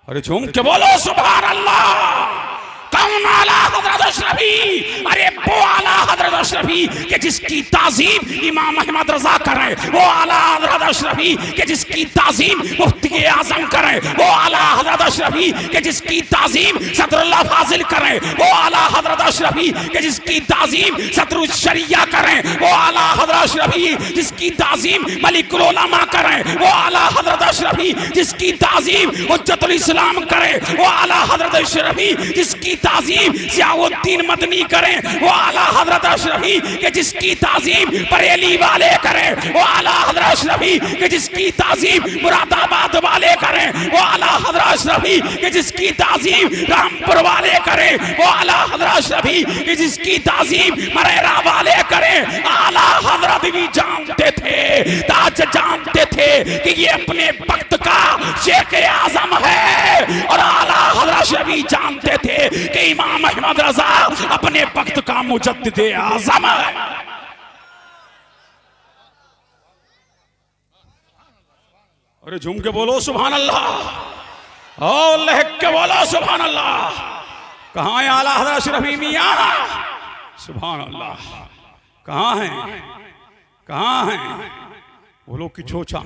अरे झूम के बोलो सुभान अल्लाह। कौन आला हजरत अशरफी? अरे वो आला हजरत अशरफी के जिसकी ताजीम इमाम अहमद रजा करें, वो आला हजरत अशरफी के जिसकी ताजीम मुफ्ती आजम करें, वो आला हजरत अशरफी के जिसकी ताजीम सदरुल्लाह फाजिल करें, वो आला हजरत अशरफी के जिसकी ताजीम सदरुल शरिया करें, वो आला हजरत अशरफी जिसकी ताजीम मलिकुल उलमा करें, वो आला हजरत अशरफी जिसकी ताजीम हुज्जतुल इस्लाम करें, वो आला हजरत अशरफी जिसकी ताजीम जियाउद्दीन मदनी करें, वो आला हजरत अशरफी के जिसकी ताजीम बरेली वाले करें, वो आला हजरत अशरफी के जिसकी ताजीम मुरादाबाद वाले करें, वो आला हजरत अशरफी के जिसकी ताजीम रामपुर वाले करें, वो आला हजरत अशरफी के जिसकी ताजीम मरेरा वाले करें। आला हजरत भी जानते थे, ताज जानते थे कि ये अपने वक्त का शेख आजम है, और आला हजरत अशरफी जानते थे कि इमाम अहमद रजा अपने वक्त का मुजद्दिद आज़म है। अरे झूम के बोलो सुभान अल्लाह, और लहक के बोलो सुभान अल्लाह। कहाँ है आला हज़रत अशरफी मियां? सुभान अल्लाह। कहाँ है? कहाँ है? बोलो किछोछा।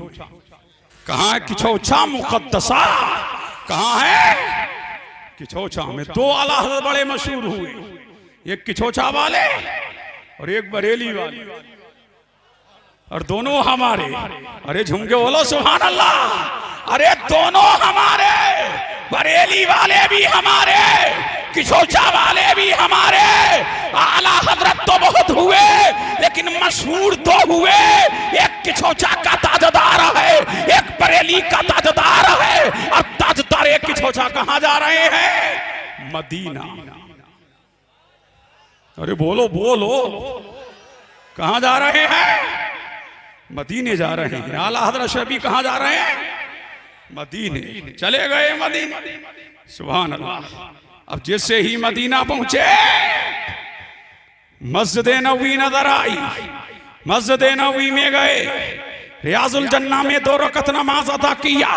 कहाँ है किछोछा मुकद्दसा? कहाँ है किछोछा में? दो आला हज़रत बड़े मशहूर हुए, एक किछोछा वाले और एक बरेली वाले, और दोनों हमारे। अरे झूम के बोलो सुभान अल्लाह। अरे दोनों हमारे, बरेली वाले भी हमारे, किछोछा वाले भी हमारे। आला हजरत तो बहुत हुए, लेकिन मशहूर तो हुए। एक किछोछा का ताजदार है, एक बरेली का ताजदार है। अब ताजदार एक किछोछा कहाँ जा रहे हैं? मदीना। अरे बोलो बोलो, कहाँ जा रहे हैं? मदीने जा रहे हैं। आला हजरत अशरफी कहाँ जा रहे हैं? मदीने। चले गए मदीने। सुभान अल्लाह। अब जैसे ही मदीना पहुंचे, मस्जिद नबवी नजर आई। मस्जिद नबवी में गए, रियाजुल जन्ना में 2 रकअत नमाज अदा किया।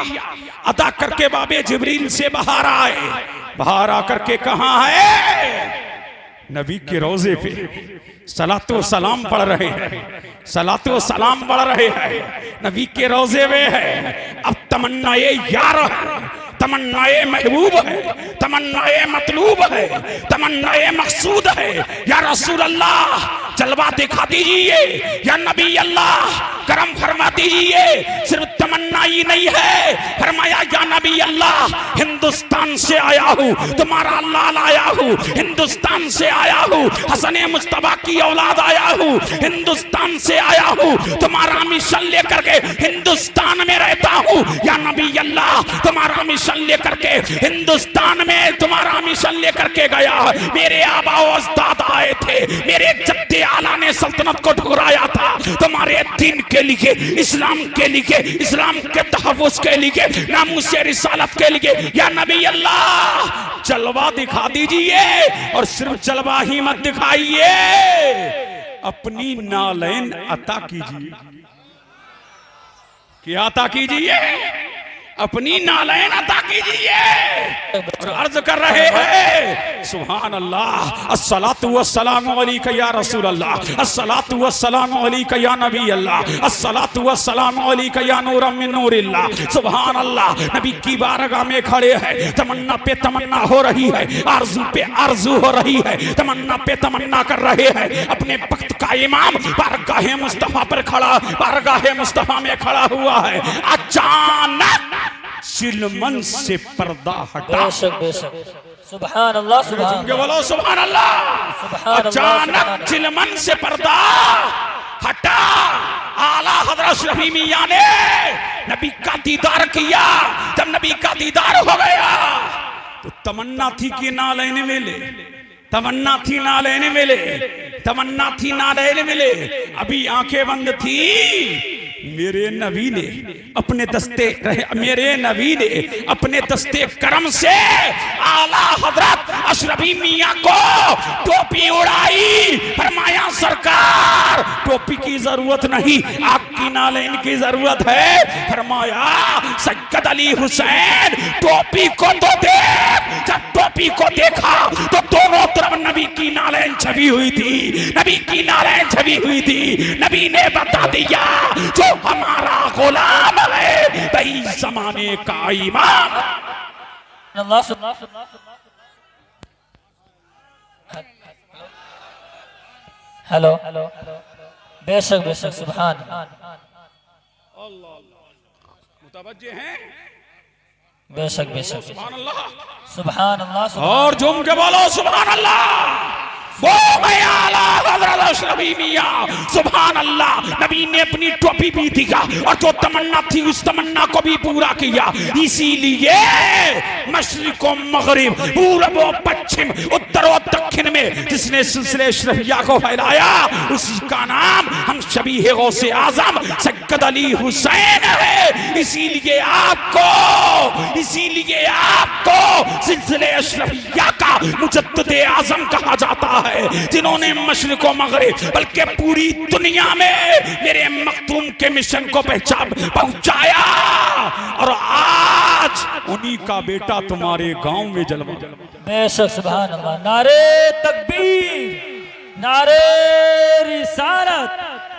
अदा करके बाबे जिब्रील से बाहर आए। बाहर आकर के कहाँ है? नबी के रोजे पे सलातो सलाम पढ़ रहे हैं। सलातो सलाम पढ़ रहे हैं, नबी के रोजे में है। अब तमन्नाए यार है, तमन्नाए महबूब है, तमन्नाए मतलूब है, तमन्नाए मकसूद है। या रसूल अल्लाह जलवा दिखा दीजिए, या नबी अल्लाह करम फरमा दीजिए। सिर्फ तमन्ना ही नहीं है, फरमाया या नबी अल्लाह हिंदुस्तान से आया हूँ, तुम्हारा लाल आया हूँ, हिंदुस्तान से आया हूँ, हसन मुस्तफा की औलाद आया हूँ, हिंदुस्तान से आया हूँ, तुम्हारा मिशन लेकर के हिंदुस्तान में रहता हूँ। या नबी अल्लाह तुम्हारा मिशन लेकर के हिंदुस्तान में, तुम्हारा मिशन लेकर के गया। मेरे आबा अजदाद आए थे, मेरे जद्दे आला ने सल्तनत को ठुकराया था तुम्हारे दीन के लिए, इस्लाम के लिए, इस्लाम के तहफ़्फ़ुज़ के लिए, नामूस रिसालत के लिए। या नबी अल्लाह जलवा दिखा दीजिए, और सिर्फ जलवा ही मत दिखाइए, अपनी नालैन अता कीजिए। क्या अता कीजिए? अपनी नालैन अता कीजिए। और अर्ज कर रहे हैं सुभान अल्लाह, अस्सलातु वस्सलामु अलैका या रसूल अल्लाह, अस्सलातु वस्सलामु अलैका या नबी अल्लाह, अस्सलातु वस्सलामु अलैका या नूरम मिन नूरिल्लाह। सुभान अल्लाह। नबी की बारगाह में खड़े हैं, तमन्ना पे तमन्ना हो रही है, आरज़ू पे आरज़ू हो रही है, तमन्ना पे तमन्ना कर रहे हैं। अपने वक्त का इमाम बारगाह मुस्तफा पर खड़ा, बारगाह मुस्तफा में खड़ा हुआ है। अचानक चिलमन से पर्दा हटा। बेशक बेशक, सुभान अल्लाह, सुभान अल्लाह, बोलो सुभान अल्लाह। अचानक चिलमन से पर्दा हटा। आला हज़रत अशरफी मियां ने नबी का दीदार किया। जब नबी का दीदार हो गया तो तमन्ना थी कि ना लेने मिले, तमन्ना थी ना लेने मिले, तमन्ना थी ना लेने मिले। अभी आंखें बंद थी, मेरे नबी ने अपने दस्ते करम से आला हजरत अशरफी मियां को टोपी उड़ाई। फरमाया सरकार टोपी की जरूरत नहीं, आपकी नालेन की जरूरत है। फरमाया सैयद अली हुसैन टोपी को तो देख। जब टोपी को देखा तो दोनों तरफ नबी की नालेन छवी हुई थी, नबी की नालेन छवी हुई थी। नबी ने बता दिया जो हमारा गुलाम है वही जमाने का इमाम। हेलो, बेशक बेशक, सुभान मुतवज्जे हैं, बेशक बेशक, सुभान अल्लाह, सुभान अल्लाह। और झूम के बोलो सुभान अल्लाह। वो आला हज़रत अशरफी मियां, सुभान अल्लाह। नबी ने अपनी टोपी भी दिया और जो तमन्ना थी उस तमन्ना को भी पूरा किया। इसीलिए मशरिक व मगरिब, पूरब व पश्चिम, उत्तर व दक्षिण में जिसने सिलसिले अशरफिया को फैलाया उसी का नाम हम शबीह गौसे आजम सैयद अली हुसैन है। इसीलिए आपको सिलसिले अशरफिया का मुजद्दिद आजम कहा जाता है, जिन्होंने मशरिक व मगरिब बल्कि पूरी दुनिया में मेरे मखदूम के मिशन को पहुंचाया। और आज उन्हीं का बेटा तुम्हारे गांव में जलवा। बेशक सुभान अल्लाह। नारे तकबीर, नारे रिसालत,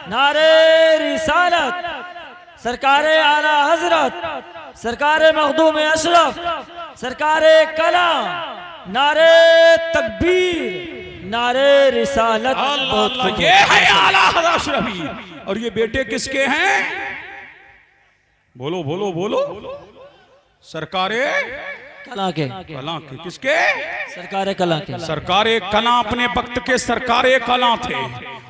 नारे रिसालत। सरकारे आला हजरत, सरकारे मखदूम अशरफ, सरकारे कलाम, नारे तकबीर, नारे रिसालत। अल्लाह, ये है आला हज़रत अशरफी। और ये बेटे किसके हैं? बोलो बोलो बोलो। सरकारे कला के, किसके? सरकारे कला के। सरकारे कला अपने वक्त के सरकारे कला थे,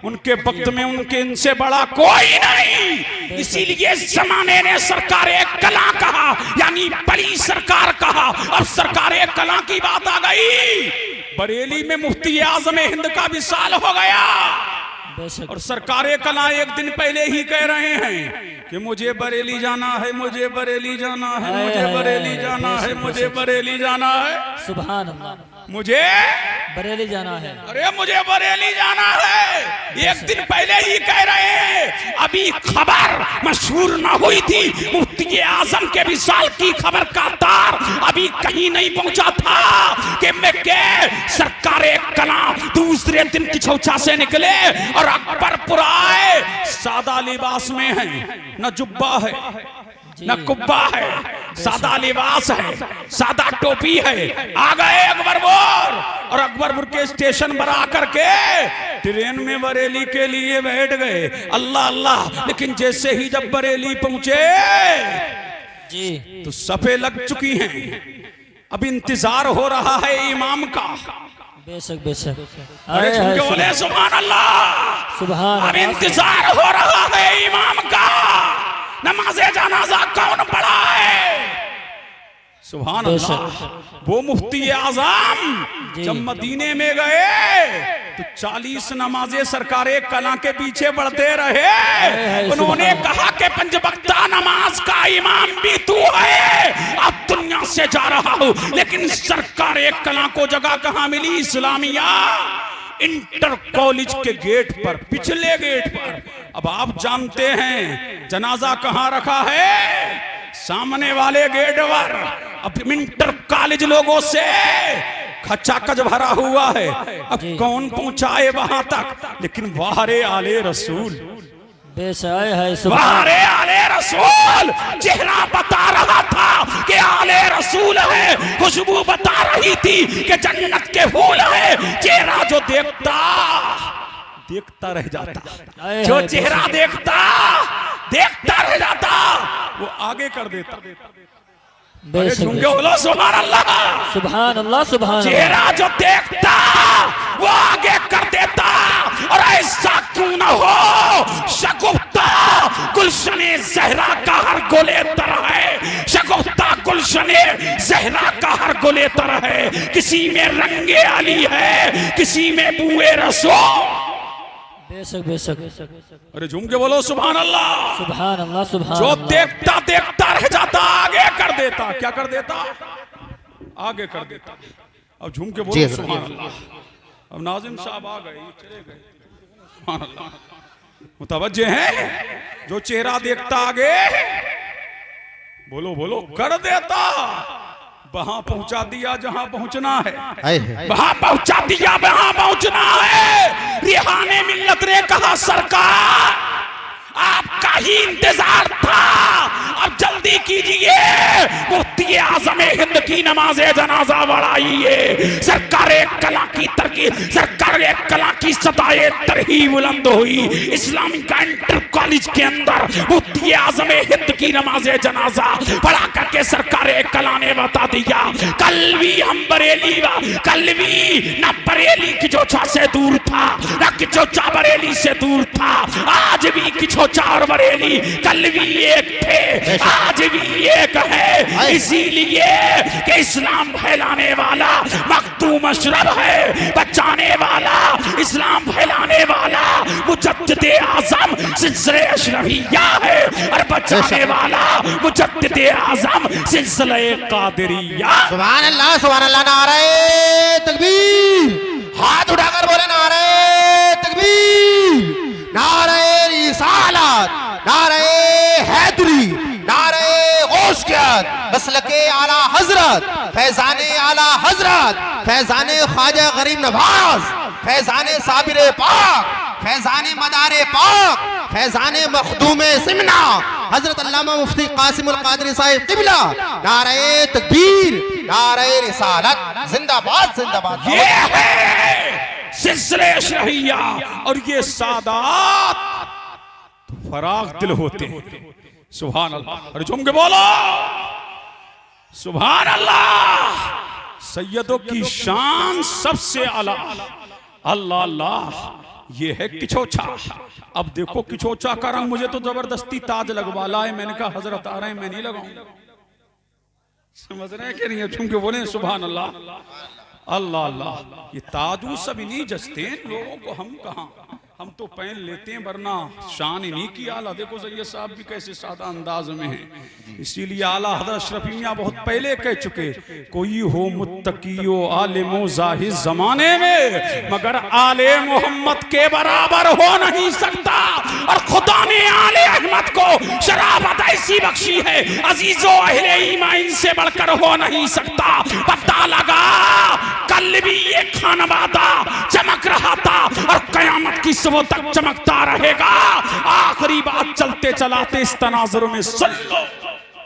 उनके वक्त में इनसे बड़ा कोई नहीं। इसीलिए जमाने ने सरकारे कला कहा, यानी बड़ी सरकार कहा। अब सरकारे कला की बात आ गई, बरेली में मुफ्ती आज़म हिंद का विसाल हो गया। और सरकारे कला एक दिन पहले ही कह रहे हैं कि मुझे बरेली जाना है, मुझे बरेली जाना है, मुझे बरेली जाना है, मुझे बरेली जाना है। सुभान अल्लाह, मुझे बरेली जाना है। अरे मुझे बरेली जाना है, एक दिन पहले ही कह रहे हैं। अभी खबर मशहूर न हुई थी, मुफ्ती आजम के विसाल की खबर का तार अभी कहीं नहीं पहुंचा था कि मैं के सरकारे कला दूसरे दिन किछौछा से निकले और अकबरपुर आए। सादा लिबास में है, न जुब्बा है न कुब्बा है, सादा लिबास है, सादा टोपी है। आ गए अकबरपुर और अकबरपुर के स्टेशन पर आकर के ट्रेन में बरेली के लिए बैठ गए। अल्लाह अल्लाह। लेकिन जैसे ही जब बरेली पहुंचे जी तो सफे लग चुकी हैं। अब इंतजार हो रहा है इमाम का। बेशक बेशक। अरे सुन के बोले सुभान अल्लाह, सुभान। अब इंतजार हो रहा है इमाम का। नमाज़े जनाजा कौन पढ़ा है? सुभान अल्लाह। वो मुफ्ती आज़म जब मदीने में गए तो 40 नमाज़े सरकारे कला के पीछे बढ़ते रहे। उन्होंने कहा कि 5 वक्ता नमाज का इमाम भी तू है, अब दुनिया से जा रहा हूं। लेकिन सरकारे कला को जगह कहां मिली? इस्लामिया इंटर कॉलेज के गेट पर, पिछले गेट पर। अब आप जानते हैं जनाजा कहां रखा है? सामने वाले गेट पर। अब इंटर कॉलेज लोगों से खचाखच भरा हुआ है, अब कौन पहुंचाए वहां तक? लेकिन वाहरे आले रसूल, वाहरे आले रसूल चेहरा बता रहा था कि आले रसूल है, खुशबू बता रही थी कि जन्नत के फूल है। चेहरा जो देखता रह जाता, जो चेहरा देखता रह जाता, वो आगे कर देता। बोलो सुभान अल्लाह, सुभान अल्लाह, सुभान। चेहरा जो देखता वो आगे कर देता। और ऐसा क्यों न हो, शगुफ्ता गुलशने ज़हरा का हर गोले तरह है, शगुफ्ता गुलशने ज़हरा का हर गोले तरह है। किसी में रंगे अली है, किसी में बुए रसूल। बेशक बेशक अरे झूम के बोलो सुभान अल्लाह। सुभान अल्लाह सुभान जो अल्लाह। देखता देखता रह जाता आगे कर देता। क्या कर देता? आगे कर देता। अब झूम के बोलो सुभान अल्लाह। अब नाजिम साहब आ गए, चले गए। सुभान अल्लाह। मुतवज्जे हैं, जो चेहरा देखता आगे बोलो बोलो कर देता। वहां पहुंचा दिया जहां पहुंचना है, वहां पहुंचा दिया वहां पहुंचना है। रिहाने मिल्लत ने कहा सरकार आपका ही इंतजार था, अब जल्दी कीजिए, मुफ्ती आज़म हिंद की नमाज़े जनाजा बढ़ाइए। सरकार कला की तरकीब, सरकार कला की सताए तरही बुलंद हुई। इस्लामिक इंटर कॉलेज के अंदर मुफ्ती आज़म हिंद की नमाज़े जनाजा पढ़ा करके सरकार कला ने बता दिया, कल भी हम बरेली, कल भी न बरेली की चोचा से दूर था, न कि चोचा बरेली से दूर था। आज भी कि चोचा और बरेली कल भी एक थे, आज भी एक है। इसीलिए कि इस्लाम फैलाने वाला मखदूम अशरफ है, बचाने वाला इस्लाम फैलाने वाला मुजद्दिद आज़म सिलसिले अशरफिया है, और बचाने वाला मुजद्दिद आज़म सिलसिले कादिरिया। सुभान अल्लाह नारे तकबीर। हाथ उठाकर बोले नारे तकबीर, नारे रिसालत, नारे हैदरी, नारे गौसियत, मसलके आला हजरत, फैजाने आला हजरत, फैजाने ख्वाजा गरीब नवाज, फैजाने साबिर पाक, फैजाने मदारे पाक, फैजाने मखदूमे सिमना, हजरत अल्लामा मुफ्ती कासिमुल कादरी साहिब क़िबला। नारे तकबीर, नारे रिसालत, जिंदाबाद जिंदाबाद। ये है सिलसिले अशरफिया, और ये सादात तो फराग दिल होते हैं। सुभान अल्लाह। और झूम के बोलो सुभान अल्लाह। सैयदों की शान सबसे आला। अल्लाह अल्लाह। ये है किचोचा। अब देखो किचोचा का रंग मुझे तो जबरदस्ती ताज लगवा लाए। मैंने कहा हजरत आ रहे हैं, मैं नहीं लगाऊंगा। समझ रहे हैं कि नहीं? झूम के बोले सुभान अल्लाह। अल्लाह अल्लाह। ये ताजू सब नहीं जचते हैं लोगों को, हम कहाँ, हम तो पहन लेते हैं, वरना शान इन्हीं की आला। देखो सैयद साहब भी कैसे सादा अंदाज में हैं। इसीलिए आला हज़रत अशरफी मियां बहुत पहले कह चुके, कोई हो मुत्तकीयो आलिमो जाहिद जमाने में, मगर आले मोहम्मद के बराबर हो नहीं सकता। और खुदा ने आले अहमद को शराफत ऐसी बख्शी है, अजीजो अहले ईमान इनसे बढ़कर हो नहीं सकता। पता लगा कल भी ये खानवादा चमक रहा था, और कयामत की सुबह तक चमकता रहेगा। आखिरी बात चलते चलाते इस तनाजुर में सुन लो।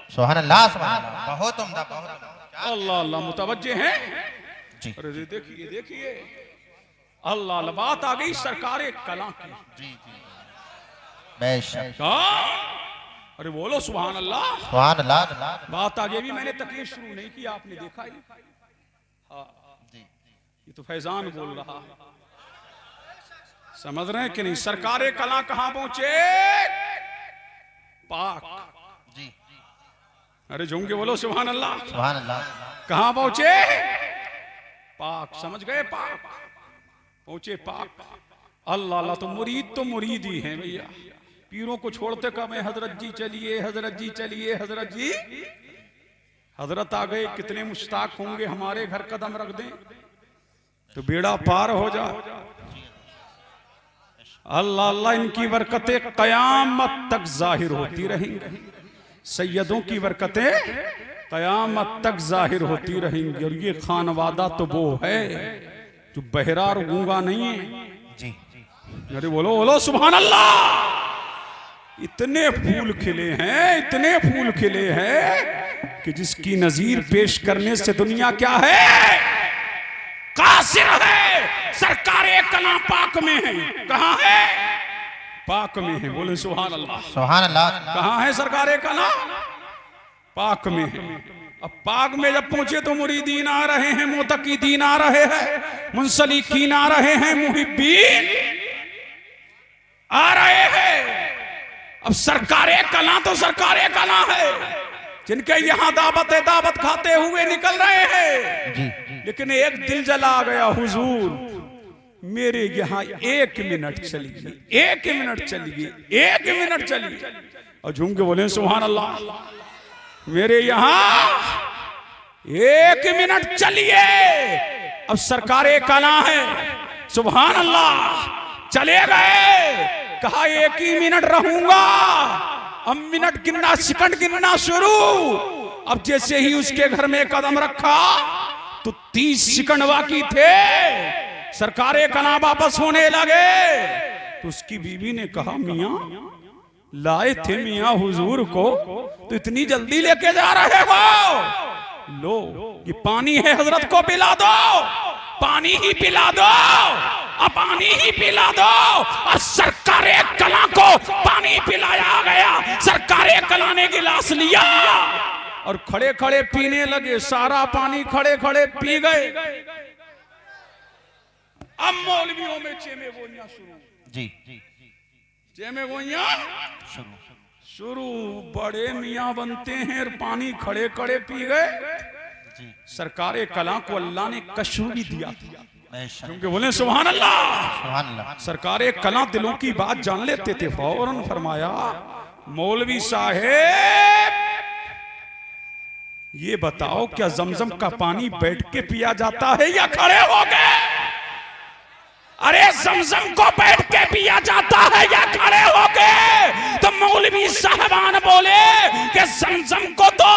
सुभान अल्लाह, सुभान अल्लाह। बहुत उम्दा, बहुत उम्दा। अल्लाह अल्लाह। मुतवज्जे हैं जी। अरे देखिए देखिए, अल्लाह अल्लाह। बात आ गई सरकार कला की। जी जी बेशक। अरे बोलो सुभान अल्लाह। सुभान अल्लाह। बात आगे भी मैंने तकलीफ शुरू नहीं की, आपने देखा ही। हाँ ये तो फैजान बोल रहा है। समझ रहे हैं कि नहीं? सरकारे कला कहां पहुंचे? पाक। जी। अरे झूम के बोलो सुभान अल्लाह। सुभान अल्लाह। कहां पहुंचे? पाक। समझ गए? पाक पहुंचे। पाक। अल्लाह अल्लाह। तो मुरीद ही हैं भैया। पीरों को छोड़ते कब है? हजरत जी चलिए, हजरत जी चलिए, हजरत जी। हजरत आ गए, कितने मुश्ताक होंगे हमारे घर कदम रख दें तो बेड़ा पार हो जाए। अल्लाह अल्लाह। इनकी बरकतें कयामत तक जाहिर होती रहेंगी। सैयदों की बरकतें कयामत तक जाहिर होती रहेंगी। और ये खानवादा तो वो है जो बहरा और गूंगा नहीं है। जी। अरे बोलो बोलो सुभान अल्लाह। इतने फूल खिले हैं, इतने फूल खिले हैं कि जिसकी नजीर पेश करने से दुनिया क्या है? कासिर है। सरकारे कला पाक में है। कहां है? पाक में है। बोले सुभान अल्लाह। सुभान अल्लाह। कहां है सरकारे कला? पाक में है। अब पाक में जब पहुंचे तो मुरीदीन आ रहे हैं, मोतकीदीन आ रहे हैं, मुंसलिकीन आ रहे हैं, मुहिब्बीन आ रहे हैं। अब सरकारे कला तो सरकारे कला है, जिनके यहां दावत खाते हुए निकल रहे हैं। जी। लेकिन एक दिल जला गया हुजूर, मेरे यहाँ 1 मिनट चली गई, 1 मिनट चली गई, 1 मिनट चली गई। और झूम के बोले सुभान अल्लाह, मेरे यहाँ 1 मिनट चलिए। अब सरकारे कला है, सुभान अल्लाह। चले गए, कहा 1 ही मिनट रहूंगा। अब मिनट गिनना, सेकंड गिनना शुरू। अब जैसे ही उसके घर में कदम रखा तो 30 सेकंड बाकी थे, सरकारे कला वापस होने लगे। तो उसकी बीवी ने कहा मियां लाए थे मियां हुजूर को, तो इतनी जल्दी लेके जा रहे हो? लो ये पानी है, हजरत को पिला दो, पानी ही पिला दो, अब पानी ही पिला दो। और सरकारे कला को पानी पिलाया गया। सरकारे कला ने गिलास लिया और खड़े खड़े पीने लगे। सारा पानी खड़े खड़े पी गए। अब मौलवियों में चेमे गोइयां शुरू, जी चेमे गोइयां शुरू। बड़े मियाँ बनते हैं, पानी खड़े खड़े पी गए। सरकारे कला को अल्लाह ने कशु भी दिया, क्योंकि बोले सुभान अल्लाह। सरकारे कला दिलों की बात जान लेते थे। फौरन फरमाया मौलवी साहेब ये बताओ क्या जमजम का पानी बैठ के पिया जाता है या खड़े हो गए? अरे जमजम को बैठ के पिया जाता है या खड़े हो गए? तो मौलवी साहबान बोले कि जमजम को तो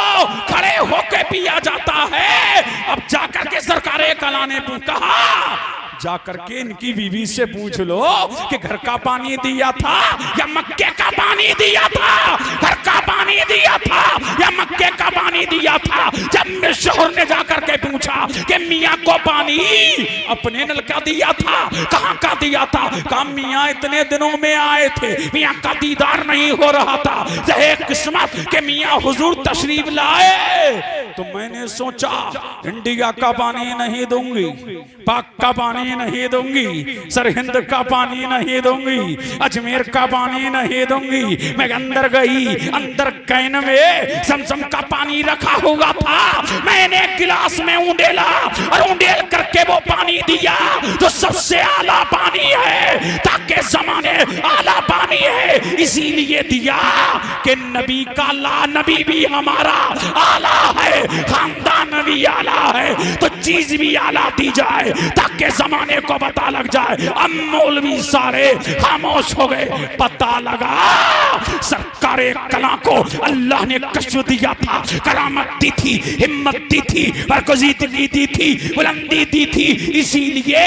खड़े होके पिया जाता है। अब जाकर के सरकारे कला ने कहा जाकर के इनकी बीवी से पूछ लो कि घर का पानी दिया था या मक्के का पानी दिया था, घर का पानी दिया था या मक्के का पानी दिया था। जब मेरे शोहर ने जाकर के पूछा कि मियाँ को पानी अपने नल का दिया था, कहाँ का दिया था? कहा मियाँ इतने दिनों में आए थे, मियाँ का दीदार नहीं हो रहा था। जहे किस्मत के मियाँ हुजूर तशरीफ लाए तो मैंने सोचा इंडिया का पानी नहीं दूंगी, पाक का पानी नहीं दूंगी, सरहिंद का पानी नहीं दूंगी, अजमेर का पानी नहीं दूंगी। मैं अंदर गई, अंदर कैन में समसम का पानी रखा हुआ था। मैंने गिलास में उंडेला और उंडेल करके वो पानी दिया जो सबसे आला पानी है, ताकि जमाने आला पानी है इसीलिए दिया कि नबी का ला नबी भी हमारा आला है, खानदान भी आला है, तो चीज भी आला दी जाए ताकि जमाने को पता लग जाए। अब मौलवी सारे खामोश हो गए। पता लगा सरकारे कला को अल्लाह ने कश्फ दिया था, करामत दी थी, हिम्मत दी थी, बरगज़ीदगी दी थी, बुलंदी दी थी, इसीलिए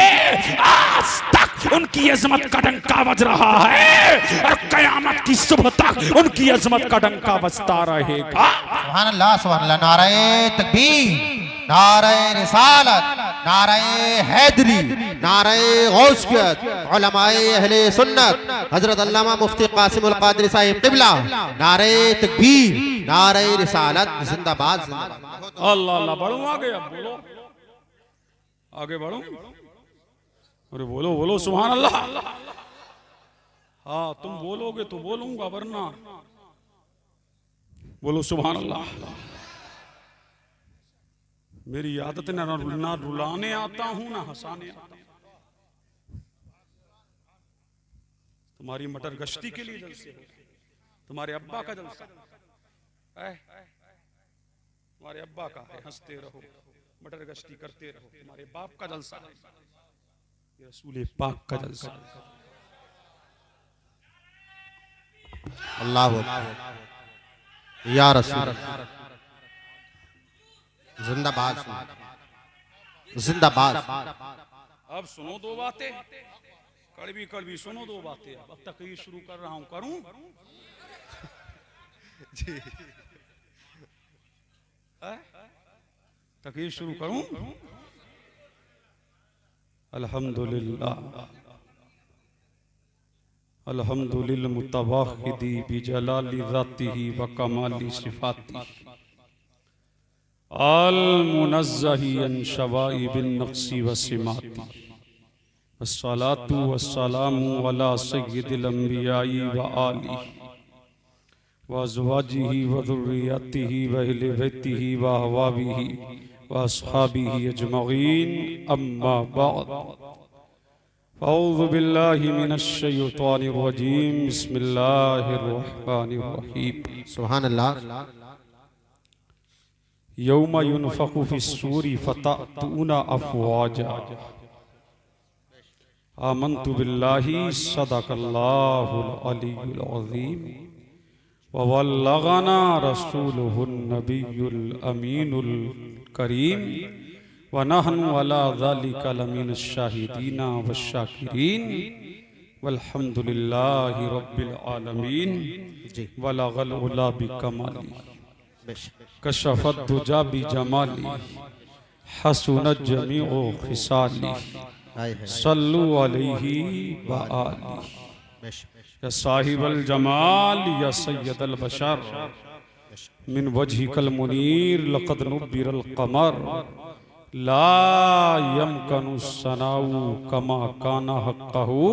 आज तक उनकी अजमत का डंका बज रहा है और कयामत की सुबह तक उनकी अजमत का डंका बजता रहेगा। सुभान अल्लाह, सुभान अल्लाह। नारे तकबीर, नारे रिसालत, नारे हैदरी, नारे गौसियत, उलमाए अहले सुन्नत हजरत अल्लामा मुफ्ती कासिम उल कादरी साहिब क़िबला, नारे तकबीर, नारे रिसालत, जिंदाबाद जिंदाबाद। अल्लाह अल्लाह। बढ़ूं आगे, अब बोलो, आगे बढ़ूं। अरे बोलो बोलो सुभान अल्लाह। हाँ तुम बोलोगे तो बोलूंगा, वरना बोलो सुभान अल्लाह। मेरी आदत ना रुलाने आता हूं ना हंसाने आता हूं। तुम्हारी मटर गश्ती के लिए जलसे हो, तुम्हारे अब्बा का जलसा है, तुम्हारे अब्बा का है, हंसते रहो, मटर गश्ती करते रहो। तुम्हारे बाप का जलसा है, ये रसूल पाक का जलसा है। अल्लाह या रसूल, जिंदाबाद जिंदाबाद। अब सुनो दो बातें, कड़वी कड़वी सुनो दो बातें। अब तक ये शुरू कर रहा हूं, करूं जी, तक ये शुरू करूं। अल्हम्दुलिल्लाह अल्हम्दुलिल्लाह मुतवाहिदी बिजलाली ज़ातिही व कमाली सिफ़ातिही अल मुनज़्ज़ही अन शवाइबिन नक़्सी व सिमाती अस्सलातु वस्सलामु अला सय्यिदिल अंबियाई व आलिही व अज़वाजिही व ज़ुर्रिय्यतिही व अहले बैतिही व अहबाबिही व अस्हाबिही अजमईन, अम्मा बाद। औज़ु बिल्लाहि मिनश शैतानिर रजीम बिस्मिल्लाहिर रहमानिर रहीम सुभान अल्लाह। यौम युनफ़ख़ु फ़िस्सूरी फ़तअतूना अफ़वाजा आमन्तु बिल्लाहि सदक़ल्लाहुल अलीयुल अज़ीम व बल्लगना रसूलुहुन नबियुल अमीनुल करीम व नहनु अला ज़ालिका लमिनश शाहिदीना वश्शाकिरीन वल्हम्दुलिल्लाहि रब्बिल आलमीन जी वलगल उला बिकमाली बेशक कशफत दुजा बिजमाली हसुनत जमीउ खिसाली हाय हाय सल्लु अलैहि व आली बेशक या साहिबल जमाल या सय्यदल बशर मिन वजहिकल मुनीर लक़द नुब्बिरल क़मर ला यमकनु सनाउ कमा काना हक़्क़हु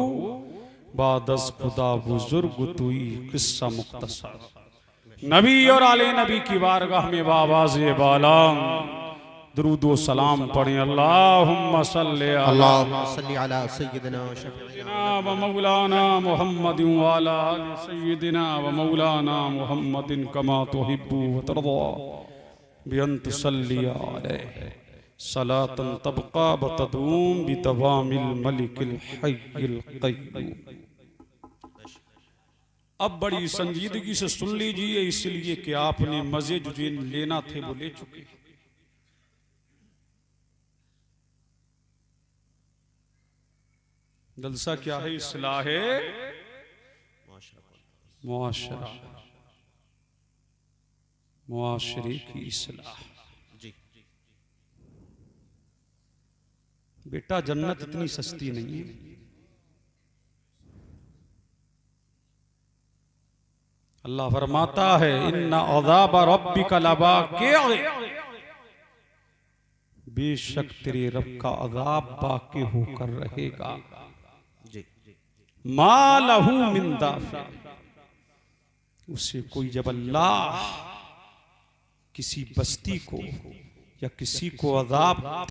बादस खुदा बुजुर्ग तुई किस्सा मुख्तसर। नबी और आले नबी की बारगाह में बावाज़े बालाम दुरूद व सलाम पढ़ें। अल्लाहुम्मा सल्लि अला अल्लाहुम्मा सल्लि अला सय्यिदिना व शफ़ीना व मौलाना मुहम्मदिन व अला आलि सय्यिदिना व मौलाना मुहम्मदिन कमा तुहिब्बु व तर्दा बिअन तुसल्ली अलैहि सलातन तबक़ा व तदूम बिदवामिल मलिकिल हय्यिल क़य्यूम। अब बड़ी संजीदगी से सुन लीजिए, इसलिए कि आपने मजे जो लेना थे वो ले चुके। जलसा क्या है? इस्लाह मुआशरा, मुआशरे की इस्लाह। जी बेटा जन्नत इतनी सस्ती नहीं है। अल्लाह फरमाता है इन्ना अज़ाब रब्बिका लवाक़िअ, बेशक तेरे रब का अज़ाब बाक़ी होकर रहेगा। जी मा लहू मिन दाफ़िअ, उसे कोई जब अल्लाह किसी बस्ती को या किसी को अज़ाब